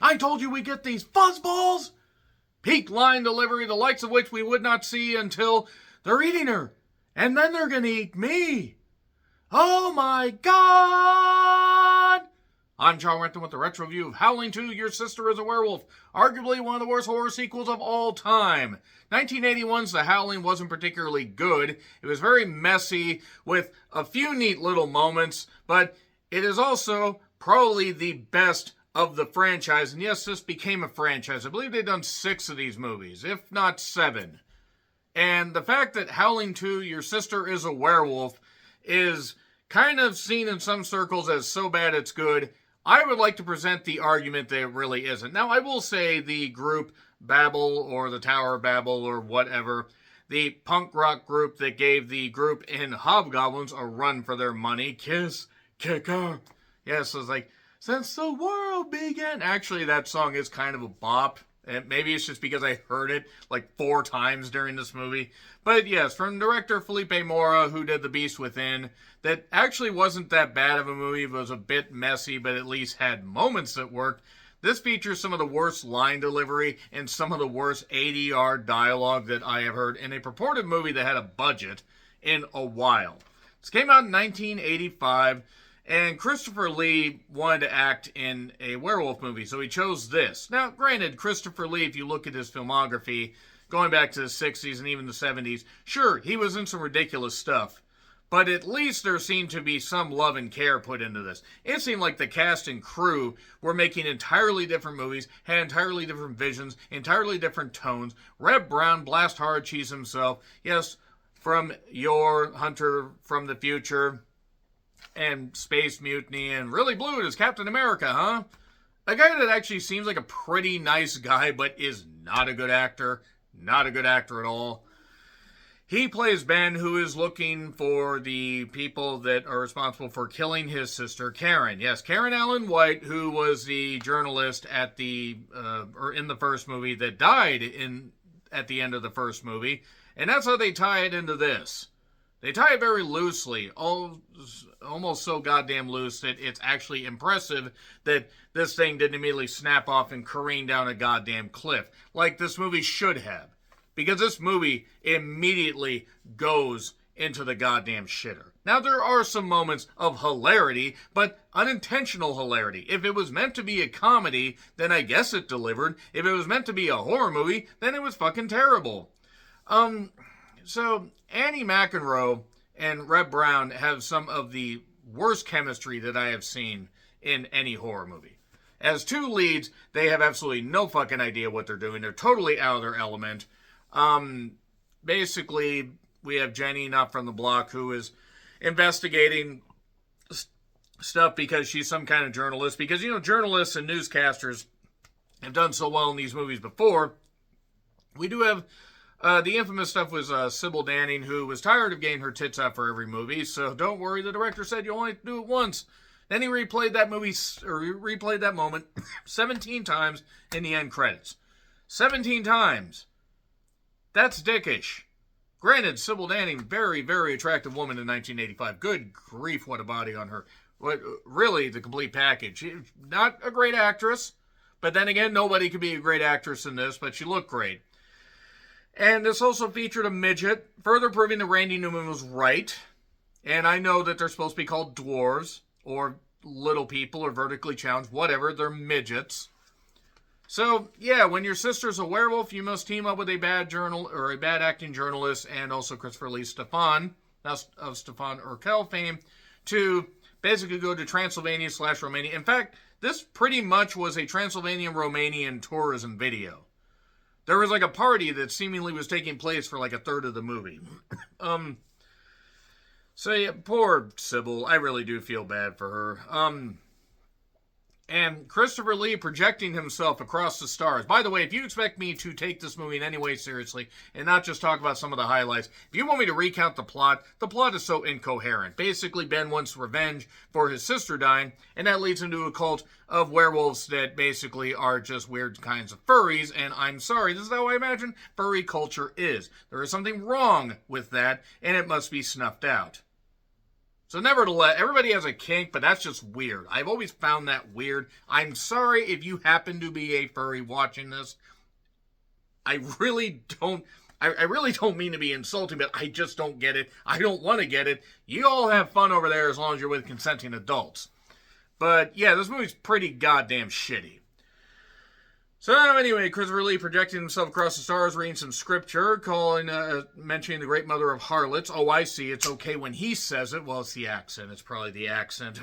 I told you we get these fuzzballs! Peak line delivery, the likes of which we would not see until they're eating her. And then they're gonna eat me. Oh my God! I'm John Rant with the retro review of Howling 2, Your Sister is a Werewolf, arguably one of the worst horror sequels of all time. 1981's The Howling wasn't particularly good. It was very messy with a few neat little moments, but it is also probably the best of the franchise. And yes, this became a franchise. I believe they've done 6 of these movies, if not 7. And the fact that Howling 2, Your Sister is a Werewolf is kind of seen in some circles as so bad it's good, I would like to present the argument that it really isn't. Now, I will say the group Babel or the Tower of Babel or whatever, the punk rock group that gave the group in Hobgoblins a run for their money, Kiss, Kicker. Yes, it's like, since the world began. Actually, that song is kind of a bop. And maybe it's just because I heard it like 4 times during this movie. But yes, from director Felipe Mora, who did The Beast Within, that actually wasn't that bad of a movie. It was a bit messy, but at least had moments that worked. This features some of the worst line delivery and some of the worst ADR dialogue that I have heard in a purported movie that had a budget in a while. This came out in 1985. And Christopher Lee wanted to act in a werewolf movie, so he chose this. Now, granted, Christopher Lee, if you look at his filmography, going back to the 60s and even the 70s, sure, he was in some ridiculous stuff. But at least there seemed to be some love and care put into this. It seemed like the cast and crew were making entirely different movies, had entirely different visions, entirely different tones. Reb Brown, Blast Hard Cheese himself, yes, from your Hunter from the Future, and Space Mutiny, and really blew it as Captain America, huh? A guy that actually seems like a pretty nice guy, but is not a good actor. Not a good actor at all. He plays Ben, who is looking for the people that are responsible for killing his sister, Karen. Yes, Karen Allen White, who was the journalist at the, or in the first movie that died at the end of the first movie. And that's how they tie it into this. They tie it very loosely, almost so goddamn loose that it's actually impressive that this thing didn't immediately snap off and careen down a goddamn cliff, like this movie should have. Because this movie immediately goes into the goddamn shitter. Now, there are some moments of hilarity, but unintentional hilarity. If it was meant to be a comedy, then I guess it delivered. If it was meant to be a horror movie, then it was fucking terrible. So, Annie McEnroe and Reb Brown have some of the worst chemistry that I have seen in any horror movie. As 2 leads, they have absolutely no fucking idea what they're doing. They're totally out of their element. Basically, we have Jenny, not from the block, who is investigating stuff because she's some kind of journalist. Because, you know, journalists and newscasters have done so well in these movies before. We do have the infamous stuff was Sybil Danning, who was tired of getting her tits out for every movie, so don't worry, the director said you only have to do it once. Then he replayed that moment 17 times in the end credits. 17 times. That's dickish. Granted, Sybil Danning, very, very attractive woman in 1985. Good grief, what a body on her. What, really, the complete package. Not a great actress, but then again, nobody could be a great actress in this, but she looked great. And this also featured a midget, further proving that Randy Newman was right. And I know that they're supposed to be called dwarves, or little people, or vertically challenged, whatever, they're midgets. So, yeah, when your sister's a werewolf, you must team up with a bad acting journalist, and also Christopher Lee Stefan, of Stefan Urkel fame, to basically go to Transylvania/Romania. In fact, this pretty much was a Transylvanian-Romanian tourism video. There was like a party that seemingly was taking place for like a third of the movie. So yeah, poor Sybil. I really do feel bad for her. And Christopher Lee projecting himself across the stars. By the way, if you expect me to take this movie in any way seriously and not just talk about some of the highlights, if you want me to recount the plot is so incoherent. Basically, Ben wants revenge for his sister dying, and that leads into a cult of werewolves that basically are just weird kinds of furries, and I'm sorry, this is how I imagine furry culture is. There is something wrong with that, and it must be snuffed out. So nevertheless, everybody has a kink, but that's just weird. I've always found that weird. I'm sorry if you happen to be a furry watching this. I really don't mean to be insulting, but I just don't get it. I don't want to get it. You all have fun over there as long as you're with consenting adults. But yeah, this movie's pretty goddamn shitty. So anyway, Christopher Lee projecting himself across the stars, reading some scripture, mentioning the great mother of harlots. Oh, I see. It's okay when he says it. Well, it's the accent. It's probably the accent.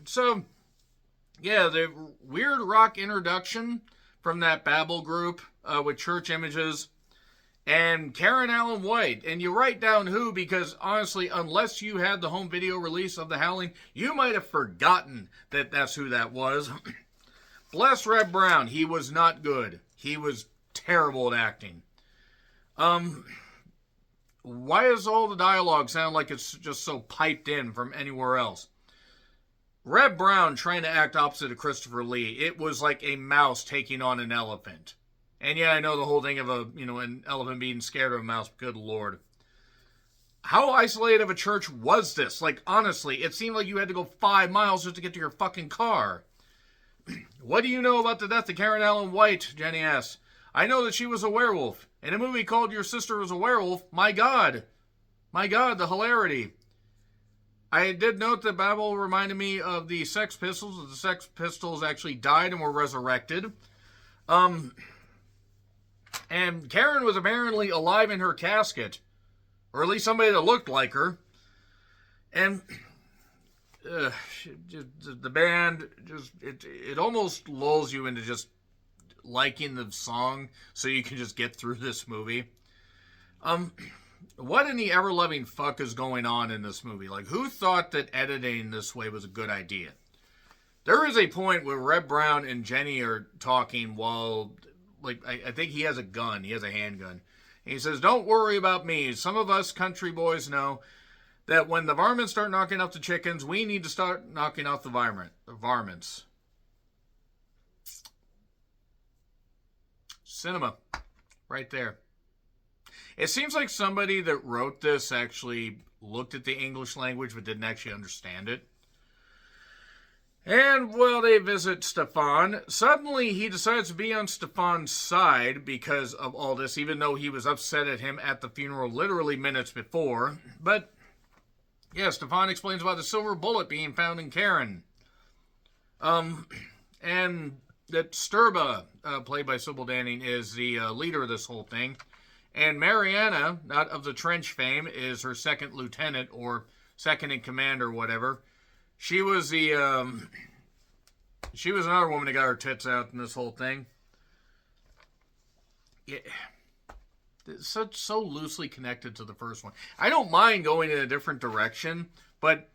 So, yeah, the weird rock introduction from that Babel group with church images. And Karen Allen White. And you write down who, because honestly, unless you had the home video release of The Howling, you might have forgotten that that's who that was. Bless Reb Brown. He was not good. He was terrible at acting. Why does all the dialogue sound like it's just so piped in from anywhere else? Reb Brown trying to act opposite of Christopher Lee. It was like a mouse taking on an elephant. And yeah, I know the whole thing of an elephant being scared of a mouse. Good Lord. How isolated of a church was this? Like, honestly, it seemed like you had to go 5 miles just to get to your fucking car. What do you know about the death of Karen Allen White? Jenny asks. I know that she was a werewolf. In a movie called Your Sister Was a Werewolf. My God. My God, the hilarity. I did note that Babel reminded me of the Sex Pistols. The Sex Pistols actually died and were resurrected. And Karen was apparently alive in her casket. Or at least somebody that looked like her. And the band, it almost lulls you into just liking the song so you can just get through this movie. What in the ever-loving fuck is going on in this movie? Like, who thought that editing this way was a good idea? There is a point where Reb Brown and Jenny are talking while, like, I think he has a gun. He has a handgun. And he says, don't worry about me. Some of us country boys know that when the varmints start knocking off the chickens, we need to start knocking off the varmints. Cinema. Right there. It seems like somebody that wrote this actually looked at the English language but didn't actually understand it. And, well, they visit Stefan. Suddenly, he decides to be on Stefan's side because of all this, even though he was upset at him at the funeral literally minutes before. But yeah, Stefan explains about the silver bullet being found in Karen. And that Sturba, played by Sybil Danning, is the leader of this whole thing. And Mariana, not of the Trench fame, is her second lieutenant or second in command or whatever. She was the, she was another woman that got her tits out in this whole thing. Yeah. It's so loosely connected to the first one. I don't mind going in a different direction, but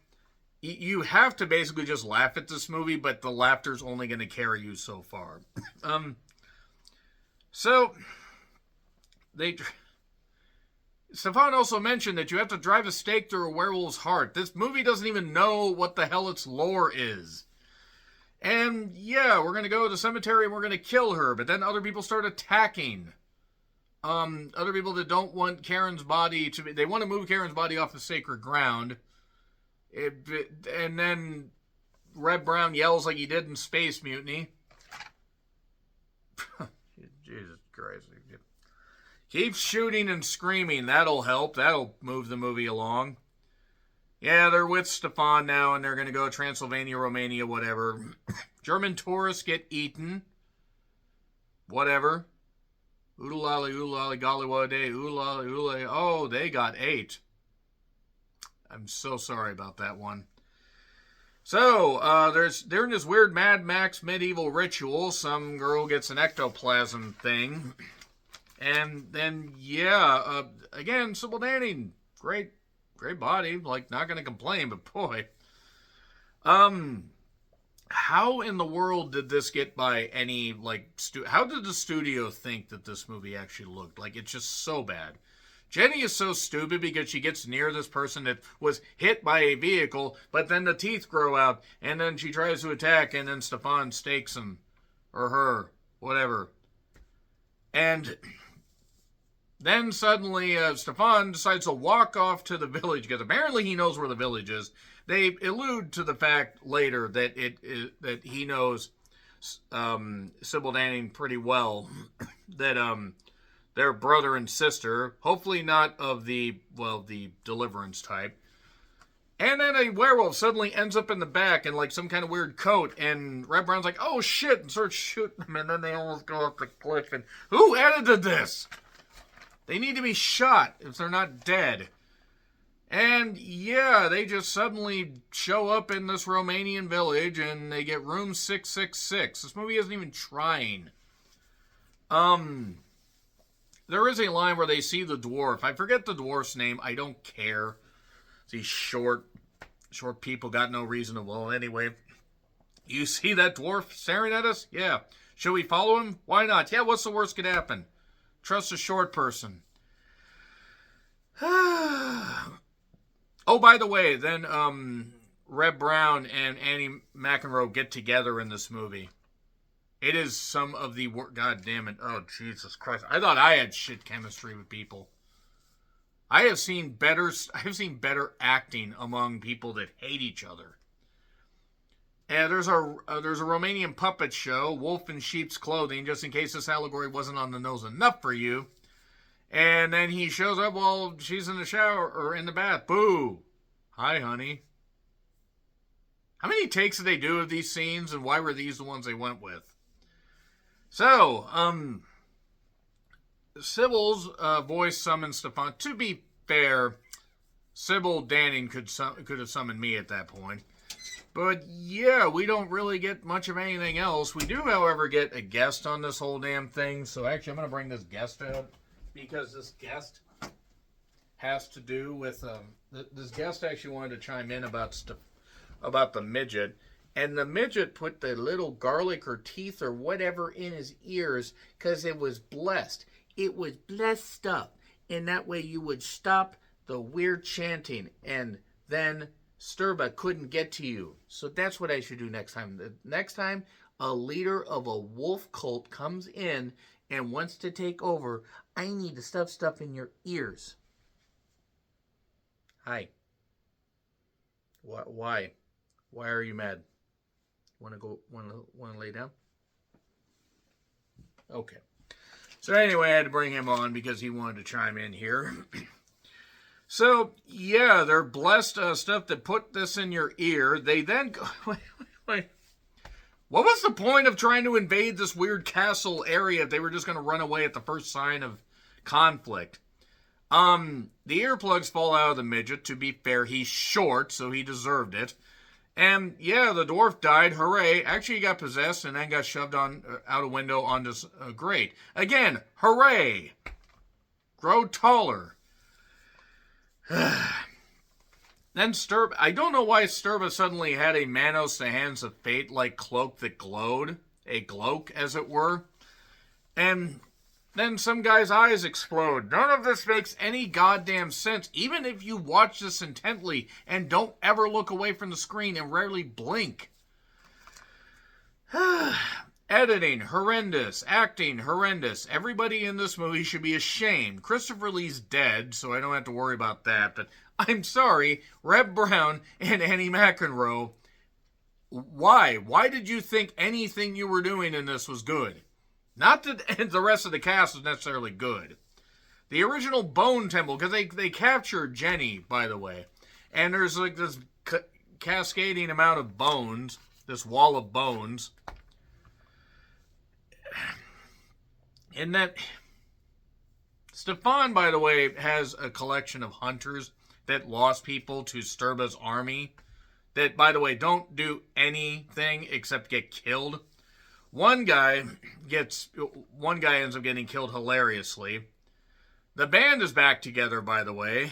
you have to basically just laugh at this movie, but the laughter's only going to carry you so far. Stefan also mentioned that you have to drive a stake through a werewolf's heart. This movie doesn't even know what the hell its lore is. And yeah, we're going to go to the cemetery and we're going to kill her, but then other people start attacking. Other people that don't want Karen's body to be... They want to move Karen's body off the sacred ground. And then Reb Brown yells like he did in Space Mutiny. Jesus Christ. Keep shooting and screaming. That'll help. That'll move the movie along. Yeah, they're with Stefan now, and they're going to go to Transylvania, Romania, whatever. German tourists get eaten. Whatever. Oodalali, golly, what a day. Oodalali. Oh, they got ate. I'm so sorry about that one. So, they're in this weird Mad Max medieval ritual. Some girl gets an ectoplasm thing. And then, yeah, again, Sybil Danning. Great body. Like, not going to complain, but boy. How in the world did this get by any, like, how did the studio think that this movie actually looked? Like, it's just so bad. Jenny is so stupid because she gets near this person that was hit by a vehicle, but then the teeth grow out, and then she tries to attack, and then Stefan stakes him. Or her. Whatever. And then suddenly Stefan decides to walk off to the village because apparently he knows where the village is. They allude to the fact later that that he knows Sybil Danning pretty well. That they're brother and sister, hopefully not of the Deliverance type. And then a werewolf suddenly ends up in the back in like some kind of weird coat, and Red Brown's like, oh shit, and starts shooting them, and then they almost go off the cliff. And who edited this? They need to be shot if they're not dead. And yeah, they just suddenly show up in this Romanian village, and they get room 666. This movie isn't even trying. There is a line where they see the dwarf. I forget the dwarf's name. I don't care. These short people got no reason to. Well, anyway, you see that dwarf staring at us? Yeah. Should we follow him? Why not? Yeah, what's the worst could happen? Trust a short person. Oh, by the way, then Reb Brown and Annie McEnroe get together in this movie. It is some of the work. God damn it! Oh Jesus Christ! I thought I had shit chemistry with people. I have seen better acting among people that hate each other. And there's a Romanian puppet show, Wolf in Sheep's Clothing, just in case this allegory wasn't on the nose enough for you. And then he shows up while she's in the shower or in the bath. Boo! Hi, honey. How many takes did they do of these scenes, and why were these the ones they went with? So, Sybil's voice summons Stefan. To be fair, Sybil Danning could have summoned me at that point. But yeah, we don't really get much of anything else. We do, however, get a guest on this whole damn thing. So actually, I'm going to bring this guest out because this guest has to do with... this guest actually wanted to chime in about the midget. And the midget put the little garlic or teeth or whatever in his ears because it was blessed. It was blessed stuff. And that way you would stop the weird chanting. And then Sturba couldn't get to you. So that's what I should do next time. The next time a leader of a wolf cult comes in and wants to take over, I need to stuff stuff in your ears. Hi. Why? Why are you mad? Want to lay down? Okay. So anyway, I had to bring him on because he wanted to chime in here. So, yeah, they're blessed stuff that put this in your ear. They then go... Wait. What was the point of trying to invade this weird castle area if they were just going to run away at the first sign of conflict? The earplugs fall out of the midget. To be fair, he's short, so he deserved it. And, yeah, the dwarf died. Hooray. Actually, he got possessed and then got shoved out a window onto a grate. Again, hooray. Grow taller. Then Sturba... I don't know why Sturba suddenly had a Manos the Hands of Fate-like cloak that glowed. A cloak, as it were. And... then some guy's eyes explode. None of this makes any goddamn sense, even if you watch this intently and don't ever look away from the screen and rarely blink. Editing, horrendous. Acting, horrendous. Everybody in this movie should be ashamed. Christopher Lee's dead, so I don't have to worry about that. But I'm sorry, Reb Brown and Annie McEnroe. Why? Why did you think anything you were doing in this was good? Not that the rest of the cast was necessarily good. The original Bone Temple, because they captured Jenny, by the way. And there's like this cascading amount of bones, this wall of bones. And that... Stefan, by the way, has a collection of hunters that lost people to Sturba's army. That, by the way, don't do anything except get killed. One guy ends up getting killed hilariously. The band is back together, by the way.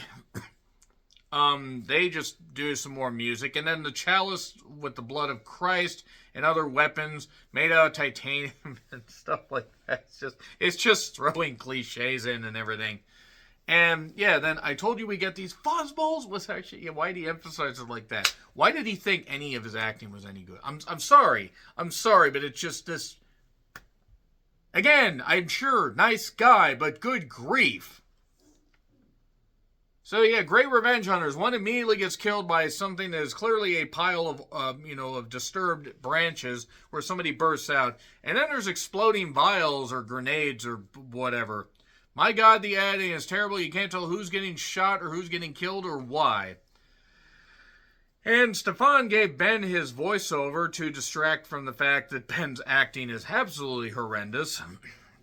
They just do some more music. And then the chalice with the blood of Christ and other weapons made out of titanium and stuff like that. It's just throwing cliches in and everything. And yeah, then I told you we get these fuzzballs. Was actually, yeah, why did he emphasize it like that? Why did he think any of his acting was any good? I'm sorry, but it's just this. Again, I'm sure, nice guy, but good grief. So yeah, great revenge hunters. One immediately gets killed by something that is clearly a pile of, of disturbed branches where somebody bursts out. And then there's exploding vials or grenades or whatever. My God, the editing is terrible. You can't tell who's getting shot or who's getting killed or why. And Stefan gave Ben his voiceover to distract from the fact that Ben's acting is absolutely horrendous.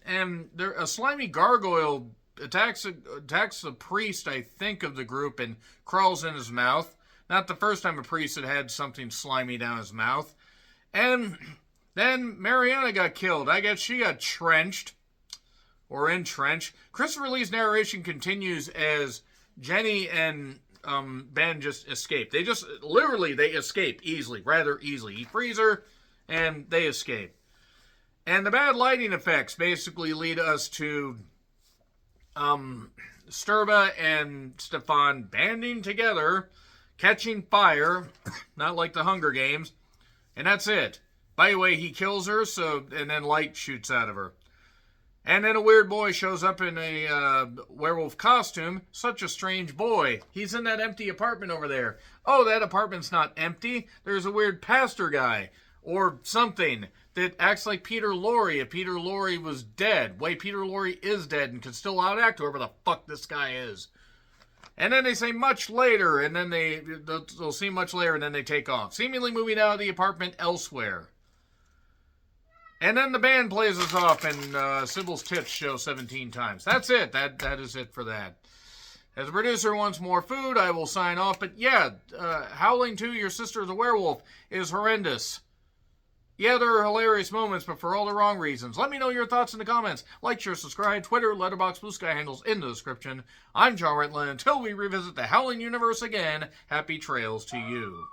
And a slimy gargoyle attacks the priest, I think, of the group and crawls in his mouth. Not the first time a priest had something slimy down his mouth. And then Mariana got killed. I guess she got trenched. Or entrenched. Christopher Lee's narration continues as Jenny and Ben just escape. They escape easily, rather easily. He frees her, and they escape. And the bad lighting effects basically lead us to Sturba and Stefan banding together, catching fire, not like the Hunger Games, and that's it. By the way, he kills her, and then light shoots out of her. And then a weird boy shows up in a werewolf costume. Such a strange boy. He's in that empty apartment over there. Oh, that apartment's not empty. There's a weird pastor guy or something that acts like Peter Lorre if Peter Lorre was dead. Wait, Peter Lorre is dead and can still outact whoever the fuck this guy is. And then they say much later, and then they'll see much later, and then they take off, seemingly moving out of the apartment elsewhere. And then the band plays us off, and Sybil's tits show 17 times. That's it. That is it for that. As a producer wants more food, I will sign off. But yeah, Howling 2, Your Sister's a Werewolf is horrendous. Yeah, there are hilarious moments, but for all the wrong reasons. Let me know your thoughts in the comments. Like, share, subscribe, Twitter, Letterboxd, Blue Sky handles in the description. I'm John Rant. Until we revisit the Howling universe again, happy trails to you.